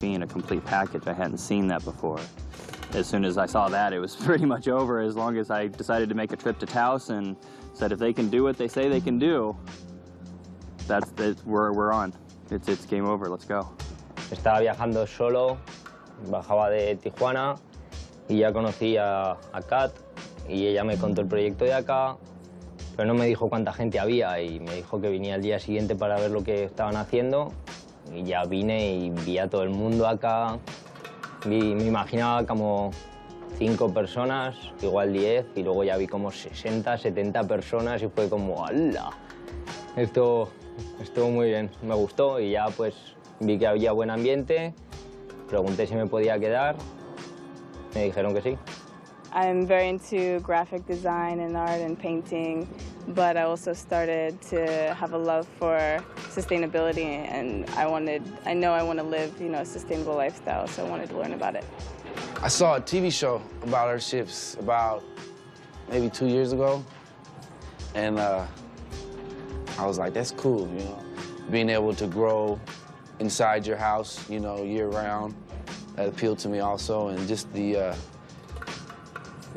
being a complete package. I hadn't seen that before. As soon as I saw that, it was pretty much over. As long as I decided to make a trip to Taos and said if they can do what they say they can do, that's we're on. It's game over. Let's go. Estaba viajando solo, bajaba de Tijuana y ya conocí a Kat y ella me contó el proyecto de acá, pero no me dijo cuánta gente había y me dijo que venía al día siguiente para ver lo que estaban haciendo y ya vine y vi a todo el mundo acá. Me imaginaba como 5 personas, igual 10, y luego ya vi como 60, 70 personas y fue como ¡hala! Esto estuvo muy bien, me gustó y ya pues vi que había buen ambiente, pregunté si me podía quedar, me dijeron que sí. I'm very into graphic design and art and painting, but I also started to have a love for sustainability, and I know I want to live, a sustainable lifestyle, so I wanted to learn about it. I saw a TV show about Earthships about maybe 2 years ago, and I was like, that's cool, being able to grow inside your house, year-round. That appealed to me also, and just the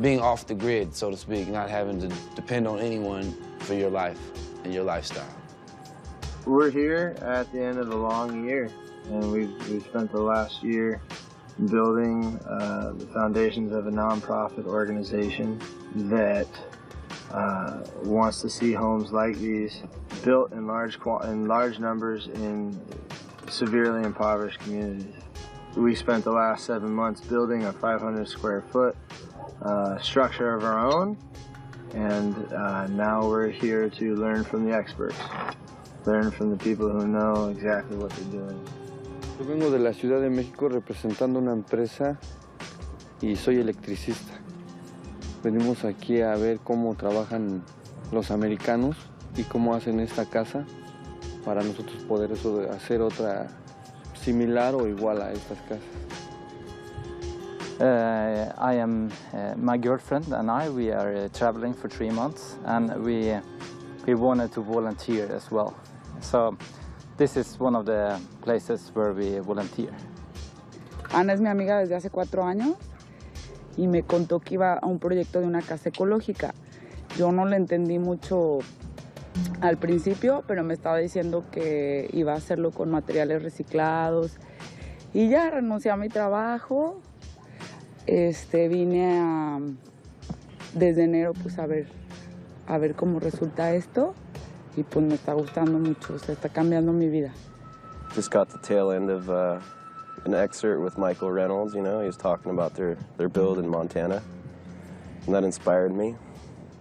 being off the grid, so to speak, not having to depend on anyone for your life and your lifestyle. We're here at the end of a long year, and we've spent the last year building the foundations of a nonprofit organization that wants to see homes like these built in large numbers in severely impoverished communities. We spent the last 7 months building a 500 square foot structure of our own, and now we're here to learn from the experts, learn from the people who know exactly what they're doing. Yo vengo de la Ciudad de México representando una empresa y soy electricista. Venimos aquí a ver cómo trabajan los americanos y cómo hacen esta casa para nosotros poder hacer otra similar o igual a estas casas. I am my girlfriend and we are traveling for 3 months, and we wanted to volunteer as well. So this is one of the places where we volunteer. Ana es mi amiga desde hace 4 años y me contó que iba a un proyecto de una casa ecológica. Yo no le entendí mucho al principio, pero me estaba diciendo que iba a hacerlo con materiales reciclados y ya renuncié a mi trabajo. Vine desde enero pues a ver cómo resulta esto y pues me está gustando mucho, se está cambiando mi vida. Just got the tail end of an excerpt with Michael Reynolds, he was talking about their build in Montana, and that inspired me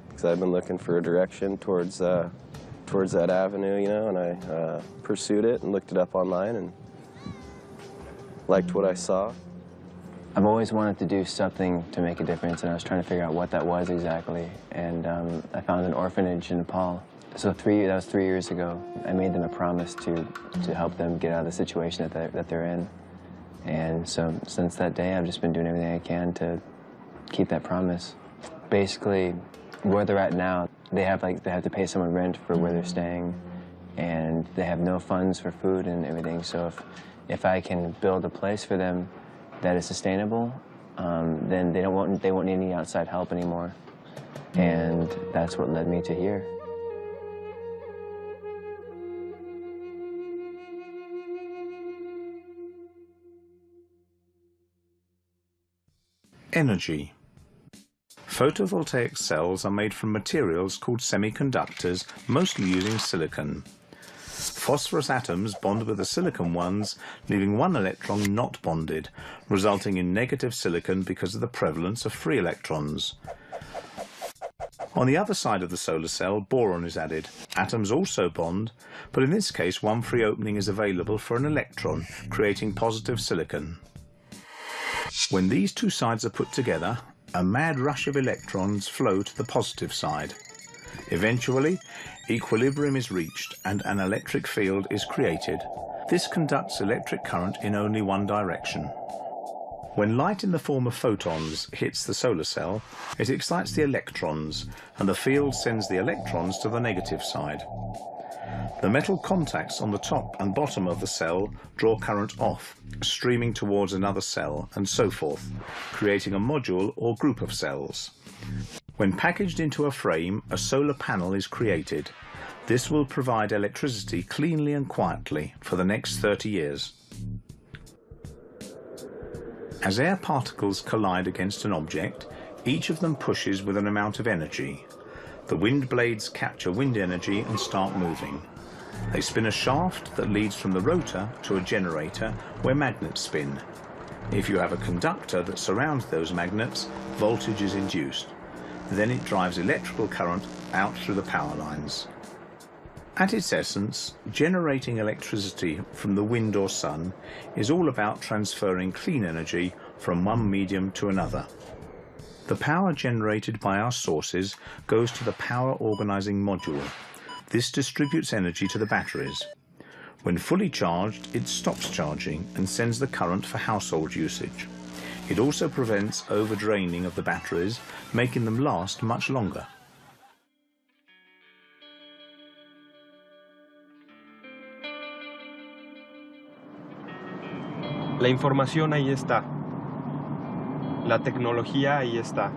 because I've been looking for a direction towards that avenue, and I pursued it and looked it up online and liked what I saw. I've always wanted to do something to make a difference, and I was trying to figure out what that was exactly. And I found an orphanage in Nepal. So that was 3 years ago. I made them a promise to help them get out of the situation that they're in. And so since that day, I've just been doing everything I can to keep that promise. Basically, where they're at now, they have to pay someone rent for where they're staying, and they have no funds for food and everything. So if I can build a place for them that is sustainable, then they won't need any outside help anymore. And that's what led me to here. Energy. Photovoltaic cells are made from materials called semiconductors, mostly using silicon. Phosphorus atoms bond with the silicon ones, leaving one electron not bonded, resulting in negative silicon because of the prevalence of free electrons. On the other side of the solar cell, boron is added. Atoms also bond, but in this case one free opening is available for an electron, creating positive silicon. When these two sides are put together, a mad rush of electrons flow to the positive side. Eventually, equilibrium is reached and an electric field is created. This conducts electric current in only one direction. When light in the form of photons hits the solar cell, it excites the electrons, and the field sends the electrons to the negative side. The metal contacts on the top and bottom of the cell draw current off, streaming towards another cell, and so forth, creating a module or group of cells. When packaged into a frame, a solar panel is created. This will provide electricity cleanly and quietly for the next 30 years. As air particles collide against an object, each of them pushes with an amount of energy. The wind blades capture wind energy and start moving. They spin a shaft that leads from the rotor to a generator where magnets spin. If you have a conductor that surrounds those magnets, voltage is induced. Then it drives electrical current out through the power lines. At its essence, generating electricity from the wind or sun is all about transferring clean energy from one medium to another. The power generated by our sources goes to the power organizing module. This distributes energy to the batteries. When fully charged, it stops charging and sends the current for household usage. It also prevents overdraining of the batteries, making them last much longer. La información ahí está. La tecnología ahí está.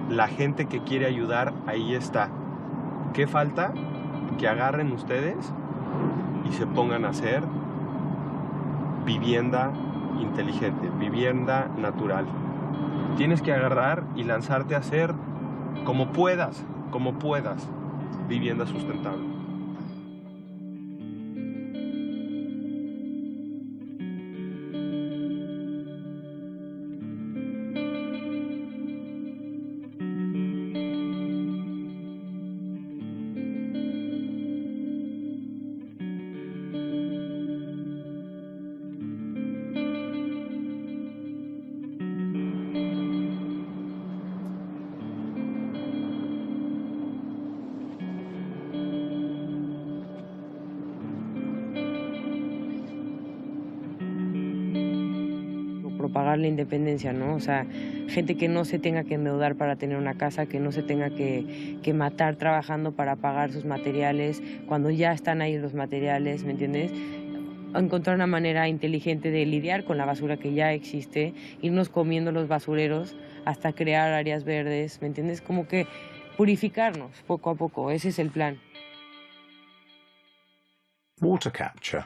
La gente que quiere ayudar ahí está. ¿Qué falta? Que agarren ustedes y se pongan a hacer vivienda inteligente, vivienda natural. Tienes que agarrar y lanzarte a hacer como puedas, vivienda sustentable. Propagar la independencia, ¿no? O sea, gente que no se tenga que endeudar para tener una casa, que no se tenga que matar trabajando para pagar sus materiales, cuando ya están ahí los materiales, ¿me entiendes? Encontrar una manera inteligente de lidiar con la basura que ya existe, irnos comiendo los basureros hasta crear áreas verdes, ¿me entiendes? Como que purificarnos poco a poco, ese es el plan. Water capture.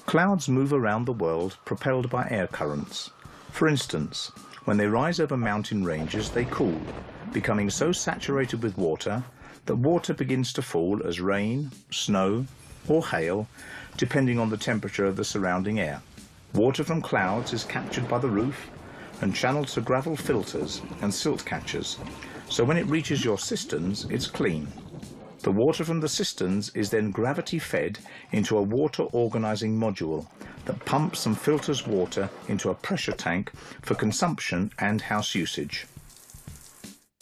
Clouds move around the world propelled by air currents. For instance, when they rise over mountain ranges, they cool, becoming so saturated with water that water begins to fall as rain, snow, or hail, depending on the temperature of the surrounding air. Water from clouds is captured by the roof and channeled to gravel filters and silt catchers, so when it reaches your cisterns, it's clean. The water from the cisterns is then gravity-fed into a water organizing module that pumps and filters water into a pressure tank for consumption and house usage.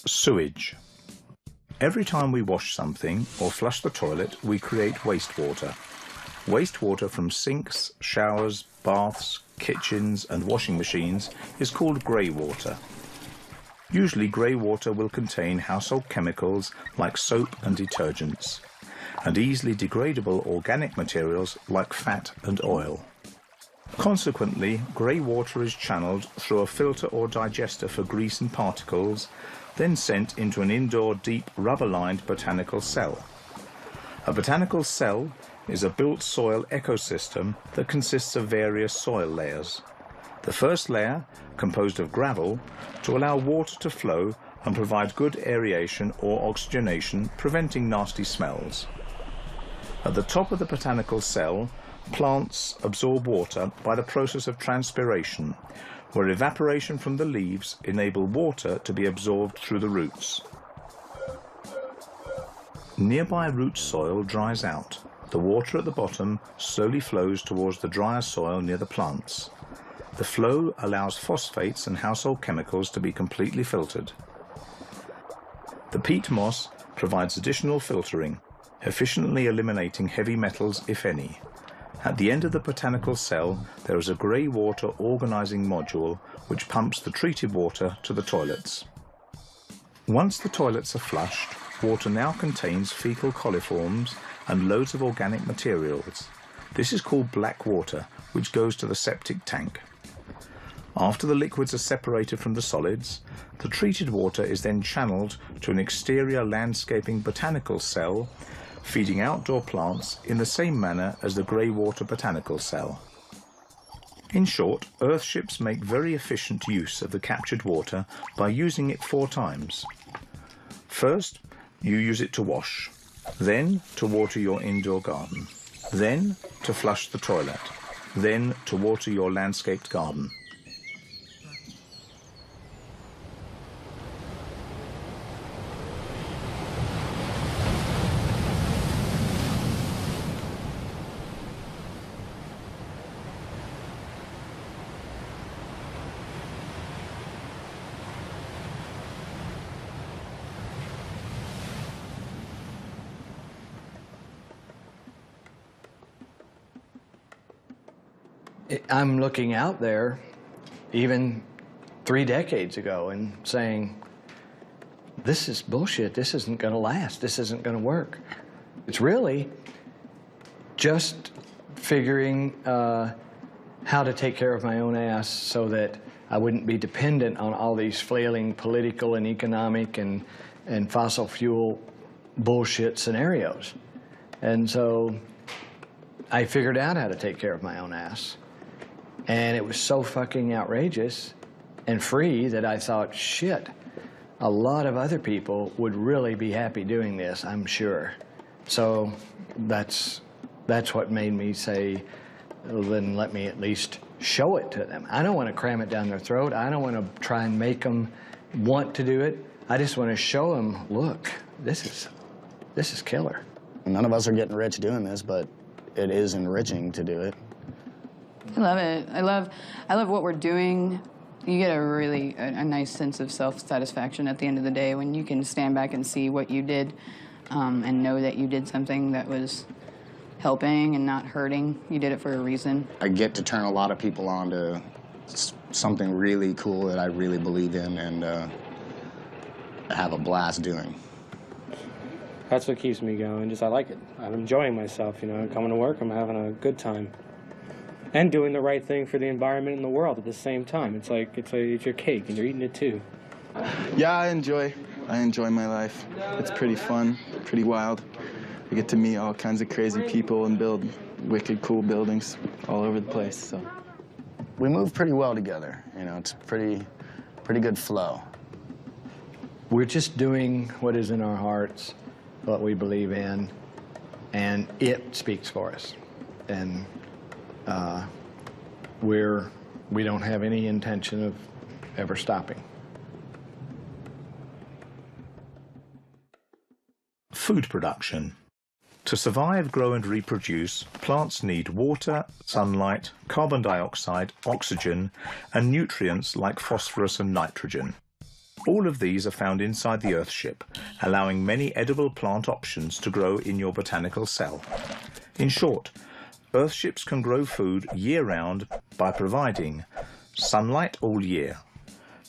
Sewage. Every time we wash something or flush the toilet, we create wastewater. Wastewater from sinks, showers, baths, kitchens and washing machines is called grey water. Usually grey water will contain household chemicals like soap and detergents, and easily degradable organic materials like fat and oil. Consequently, grey water is channeled through a filter or digester for grease and particles, then sent into an indoor deep rubber-lined botanical cell. A botanical cell is a built soil ecosystem that consists of various soil layers. The first layer, composed of gravel, to allow water to flow and provide good aeration or oxygenation, preventing nasty smells. At the top of the botanical cell, plants absorb water by the process of transpiration, where evaporation from the leaves enable water to be absorbed through the roots. Nearby root soil dries out. The water at the bottom slowly flows towards the drier soil near the plants. The flow allows phosphates and household chemicals to be completely filtered. The peat moss provides additional filtering, efficiently eliminating heavy metals, if any. At the end of the botanical cell, there is a grey water organizing module which pumps the treated water to the toilets. Once the toilets are flushed, water now contains fecal coliforms and loads of organic materials. This is called black water, which goes to the septic tank. After the liquids are separated from the solids, the treated water is then channeled to an exterior landscaping botanical cell, feeding outdoor plants in the same manner as the grey water botanical cell. In short, Earthships make very efficient use of the captured water by using it 4 times. First, you use it to wash, then to water your indoor garden, then to flush the toilet, then to water your landscaped garden. I'm looking out there, even 3 decades ago, and saying, this is bullshit, this isn't gonna last, this isn't gonna work. It's really just figuring how to take care of my own ass so that I wouldn't be dependent on all these flailing political and economic and fossil fuel bullshit scenarios. And so I figured out how to take care of my own ass. And it was so fucking outrageous and free that I thought, shit, a lot of other people would really be happy doing this, I'm sure. So that's what made me say, well, then let me at least show it to them. I don't want to cram it down their throat. I don't want to try and make them want to do it. I just want to show them, look, this is killer. None of us are getting rich doing this, but it is enriching to do it. I love it. I love what we're doing. You get a nice sense of self-satisfaction at the end of the day when you can stand back and see what you did and know that you did something that was helping and not hurting. You did it for a reason. I get to turn a lot of people on to something really cool that I really believe in and have a blast doing. That's what keeps me going. I like it. I'm enjoying myself, you know. Coming to work, I'm having a good time. And doing the right thing for the environment and the world at the same time. It's like, it's your cake, and you're eating it too. Yeah, I enjoy my life. It's pretty fun, pretty wild. I get to meet all kinds of crazy people and build wicked cool buildings all over the place, so. We move pretty well together, you know, it's pretty good flow. We're just doing what is in our hearts, what we believe in, and it speaks for us. And we don't have any intention of ever stopping. Food production. To survive, grow and reproduce, plants need water, sunlight, carbon dioxide, oxygen, and nutrients like phosphorus and nitrogen. All of these are found inside the Earthship, allowing many edible plant options to grow in your botanical cell. In short, Earthships can grow food year-round by providing sunlight all year,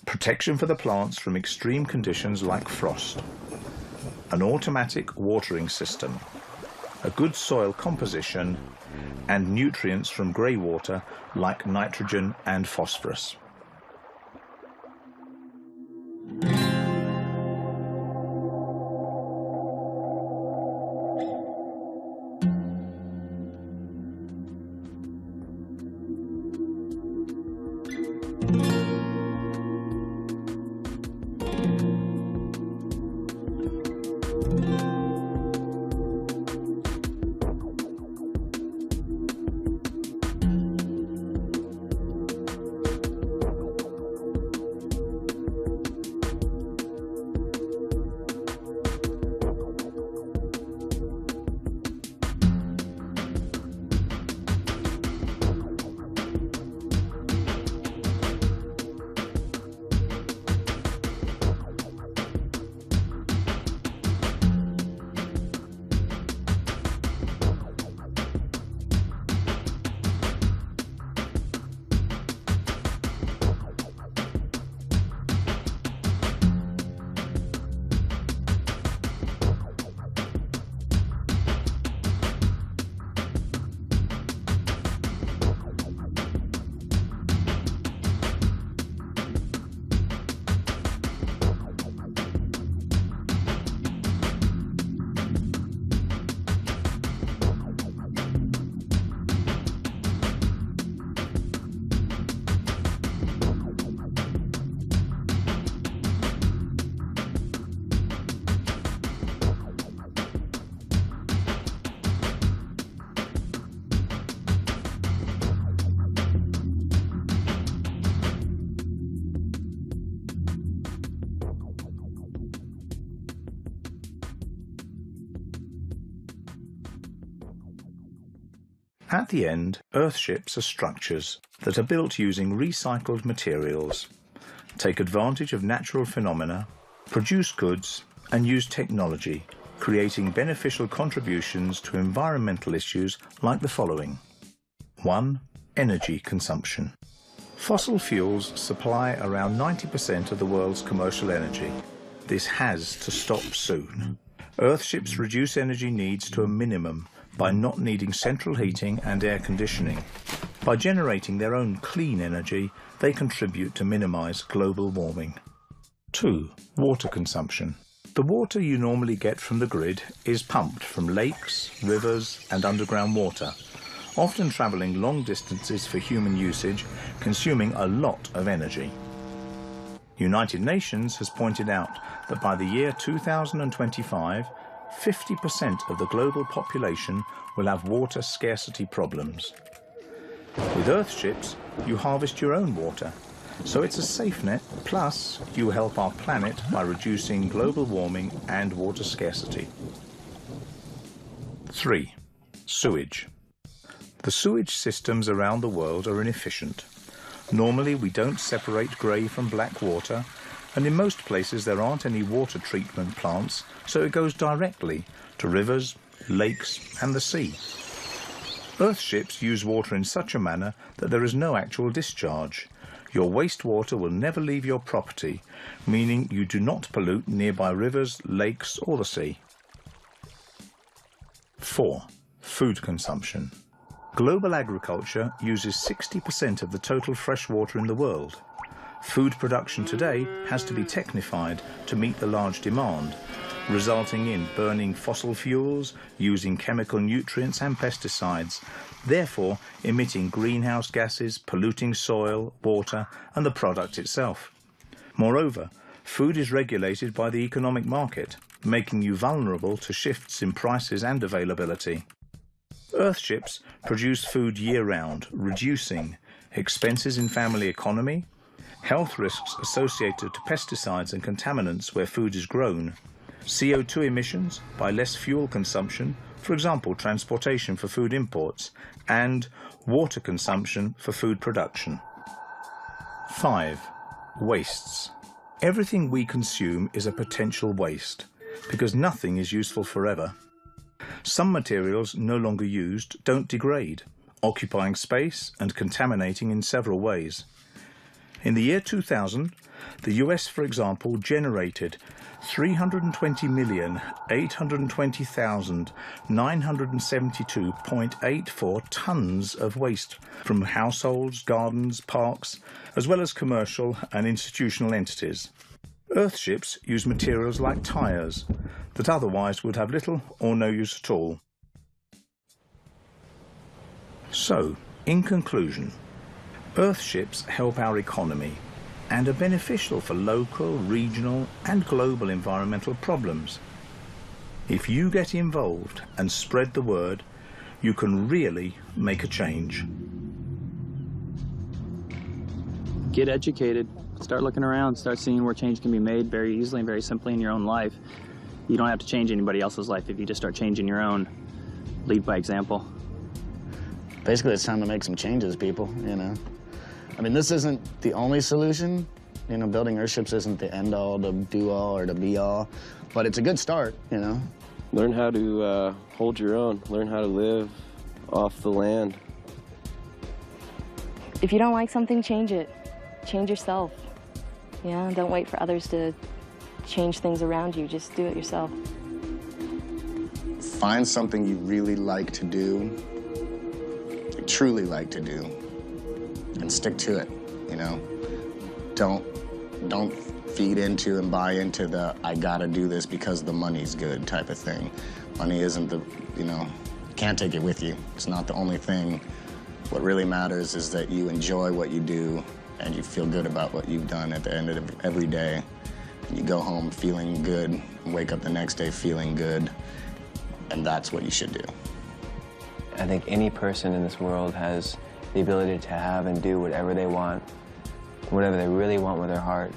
protection for the plants from extreme conditions like frost, an automatic watering system, a good soil composition, and nutrients from grey water like nitrogen and phosphorus. At the end, Earthships are structures that are built using recycled materials, take advantage of natural phenomena, produce goods, and use technology, creating beneficial contributions to environmental issues like the following. 1. Energy consumption. Fossil fuels supply around 90% of the world's commercial energy. This has to stop soon. Earthships reduce energy needs to a minimum by not needing central heating and air conditioning. By generating their own clean energy, they contribute to minimize global warming. 2. Water consumption. The water you normally get from the grid is pumped from lakes, rivers, and underground water, often traveling long distances for human usage, consuming a lot of energy. United Nations has pointed out that by the year 2025, 50% of the global population will have water scarcity problems. With Earthships, you harvest your own water, so it's a safe net, plus you help our planet by reducing global warming and water scarcity. 3. Sewage. The sewage systems around the world are inefficient. Normally we don't separate grey from black water, and in most places there aren't any water treatment plants, so it goes directly to rivers, lakes and the sea. Earthships use water in such a manner that there is no actual discharge. Your wastewater will never leave your property, meaning you do not pollute nearby rivers, lakes or the sea. 4. Food consumption. Global agriculture uses 60% of the total fresh water in the world. Food production today has to be technified to meet the large demand, resulting in burning fossil fuels, using chemical nutrients and pesticides, therefore emitting greenhouse gases, polluting soil, water and the product itself. Moreover, food is regulated by the economic market, making you vulnerable to shifts in prices and availability. Earthships produce food year-round, reducing expenses in family economy, health risks associated to pesticides and contaminants where food is grown, CO2 emissions by less fuel consumption, for example transportation for food imports, and water consumption for food production. 5. Wastes. Everything we consume is a potential waste, because nothing is useful forever. Some materials no longer used don't degrade, occupying space and contaminating in several ways. In the year 2000, the US, for example, generated 320,820,972.84 tons of waste from households, gardens, parks, as well as commercial and institutional entities. Earthships use materials like tyres that otherwise would have little or no use at all. So, in conclusion, Earthships help our economy and are beneficial for local, regional and global environmental problems. If you get involved and spread the word, you can really make a change. Get educated, start looking around, start seeing where change can be made very easily and very simply in your own life. You don't have to change anybody else's life if you just start changing your own. Lead by example. Basically, it's time to make some changes, people, you know. I mean, this isn't the only solution. You know, building Earthships isn't the end-all, the do-all, or the be-all, but it's a good start, you know. Learn how to hold your own. Learn how to live off the land. If you don't like something, change it. Change yourself. Yeah, don't wait for others to change things around you. Just do it yourself. Find something you really like to do, truly like to do, and stick to it, you know? Don't feed into and buy into the I gotta do this because the money's good type of thing. Money isn't the, you know, you can't take it with you. It's not the only thing. What really matters is that you enjoy what you do and you feel good about what you've done at the end of every day. And you go home feeling good, and wake up the next day feeling good, and that's what you should do. I think any person in this world has the ability to have and do whatever they want, whatever they really want with their heart.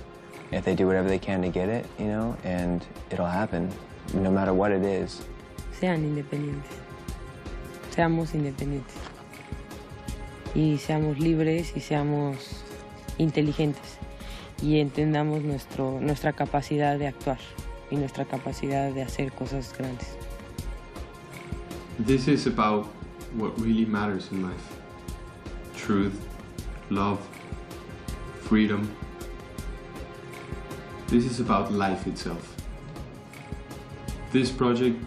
If they do whatever they can to get it, you know, and it'll happen, no matter what it is. Sean independientes. Seamos independientes. y seamos libres y seamos inteligentes y entendamos nuestra capacidad de actuar y nuestra capacidad de hacer cosas grandes. This is about what really matters in life. Truth, love, freedom. This is about life itself. This project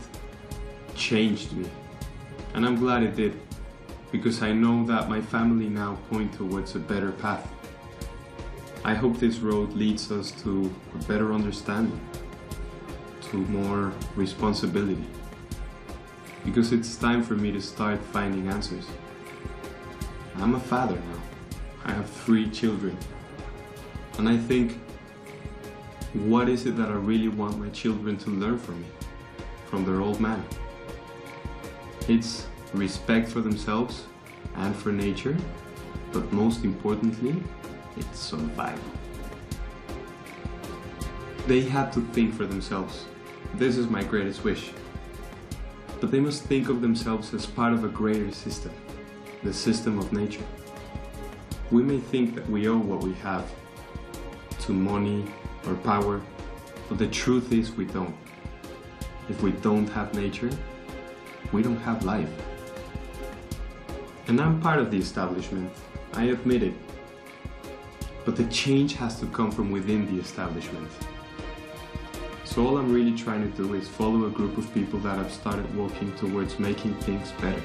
changed me, and I'm glad it did, because I know that my family now point towards a better path. I hope this road leads us to a better understanding, to more responsibility, because it's time for me to start finding answers. I'm a father now. I have 3 children, and I think, what is it that I really want my children to learn from me, from their old man? It's respect for themselves and for nature, but most importantly, it's survival. They have to think for themselves. This is my greatest wish. But they must think of themselves as part of a greater system, the system of nature. We may think that we owe what we have to money or power, but the truth is we don't. If we don't have nature, we don't have life. And I'm part of the establishment, I admit it. But the change has to come from within the establishment. So all I'm really trying to do is follow a group of people that have started working towards making things better.